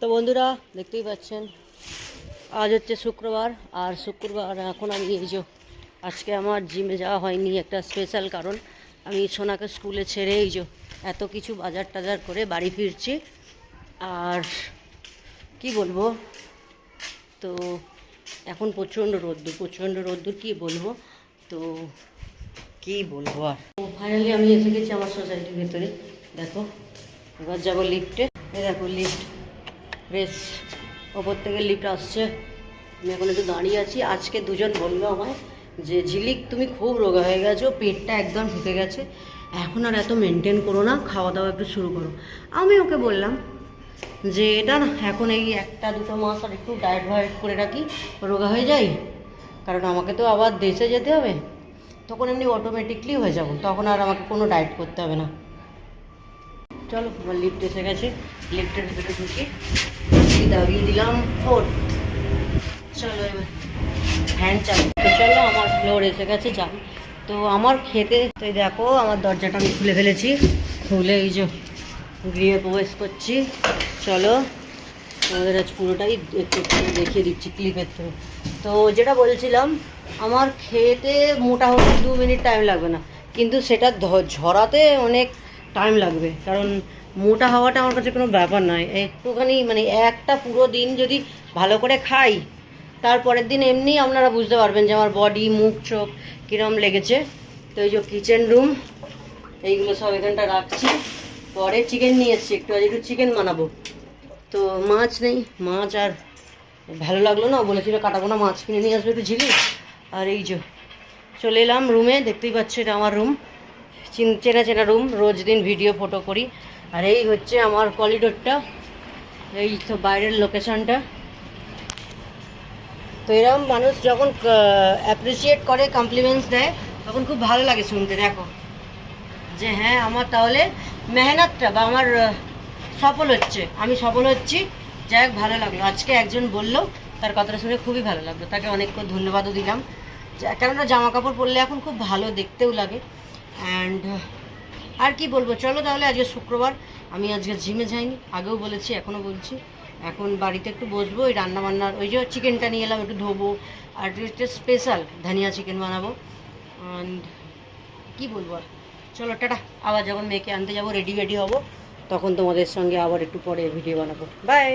তো বন্ধুরা দেখতেই পাচ্ছেন আজ হচ্ছে শুক্রবার, আর শুক্রবার এখন আমি এই যে আজকে আমার জিমে যাওয়া হয়নি, একটা স্পেশাল কারণ। আমি সোনাকে স্কুলে ছেড়ে এই যে এত কিছু বাজার টাজার করে বাড়ি ফিরছি। আর কি বলবো, তো এখন প্রচণ্ড রোদ্দুর কী বলবো, তো কি বলবো। আর ফাইনালি আমি এসে গেছি আমার সোসাইটির ভেতরে। দেখো এবার যাবো লিফটে। এই দেখো লিফট, বেশ ওপর থেকে লিফট আসছে। আমি এখন একটু দাঁড়িয়ে আছি। আজকে দুজন বললো আমায় যে ঝিলিক তুমি খুব রোগা হয়ে গেছো, পেটটা একদম ঢুকে গেছে, এখন আর এত মেনটেন করো না, খাওয়া দাওয়া একটু শুরু করো। আমি ওকে বললাম যে এটা না এখন এই 1-2 মাস আর একটু ডায়েট ফায়েট করে রাখি, রোগা হয়ে যাই, কারণ আমাকে তো আবার দেশে যেতে হবে, তখন এমনি অটোমেটিকলি হয়ে যাব, তখন আর আমাকে কোনো ডায়েট করতে হবে না। চলো আমার লিফট এসে গেছে, লিফটের ভিতরে ঢুকি, দাঁড়িয়ে দিলাম ফোর। চলো এবার হ্যান্ড চাপ। তো চলো আমার ফ্লোর এসে গেছে, যাই। তো আমার খেতে তো দেখো আমার দরজাটা আমি খুলে ফেলেছি, খুলে এই যে গৃহে প্রবেশ করছি। চলো আমাদের আজ পুরোটাই একটু দেখিয়ে দিচ্ছি ক্লিপের থ্রু। তো যেটা বলছিলাম, আমার খেতে মোটা হতে 2 মিনিট টাইম লাগবে না, কিন্তু সেটা ঝরাতে অনেক টাইম লাগবে, কারণ মোটা হওয়াটা আমার কাছে কোনো ব্যাপার নয়। একটুখানি মানে একটা পুরো দিন যদি ভালো করে খাই, তারপরের দিন এমনি আপনারা বুঝতে পারবেন যে আমার বডি, মুখ, চোখ কীরকম লেগেছে। তো এই যে কিচেন রুম, এইগুলো সব এখানটা রাখছি। পরে চিকেন নিয়ে এসছি, একটু চিকেন বানাবো। তো মাছ নেই, মাছ আর ভালো লাগলো না, বলেছিল কাটাবো না, মাছ কিনে নিয়ে আসবে একটু ঝিলি। আর এই যে চলে এলাম রুমে, দেখতেই পাচ্ছি এটা আমার রুম, চেনা রুম, রোজ দিন ভিডিও ফটো করি। আর এই হচ্ছে আমার করিডোরটা, এই তো বাইরের লোকেশনটা। তো এরকম মানুষ যখন অ্যাপ্রিসিয়েট করে, কমপ্লিমেন্টস দেয়, তখন খুব ভালো লাগে শুনতে। দেখো যে হ্যাঁ আমার তাহলে মেহনতটা বা আমার সফল হচ্ছে, আমি সফল হচ্ছি। যাই হোক, ভালো লাগলো। আজকে একজন বললো, তার কথাটা শুনে খুবই ভালো লাগলো, তাকে অনেক ধন্যবাদও দিলাম। কেননা জামা কাপড় পরলে এখন খুব ভালো দেখতেও লাগে। অ্যান্ড আর কি বলবো, চলো তাহলে আজকে শুক্রবার, আমি আজকে জিমে যাইনি, আগেও বলেছি এখনও বলছি। এখন বাড়িতে একটু বসবো, ওই রান্নাবান্নার ওই যে চিকেনটা নিয়ে এলাম, একটু ধোবো, আর একটু স্পেশাল ধনিয়া চিকেন বানাবো। অ্যান্ড কী বলবো আর, চলো টাটা। আবার যখন মেয়েকে আনতে যাবো, রেডি হবো, তখন তোমাদের সঙ্গে আবার একটু পরে ভিডিও বানাবো। বাই।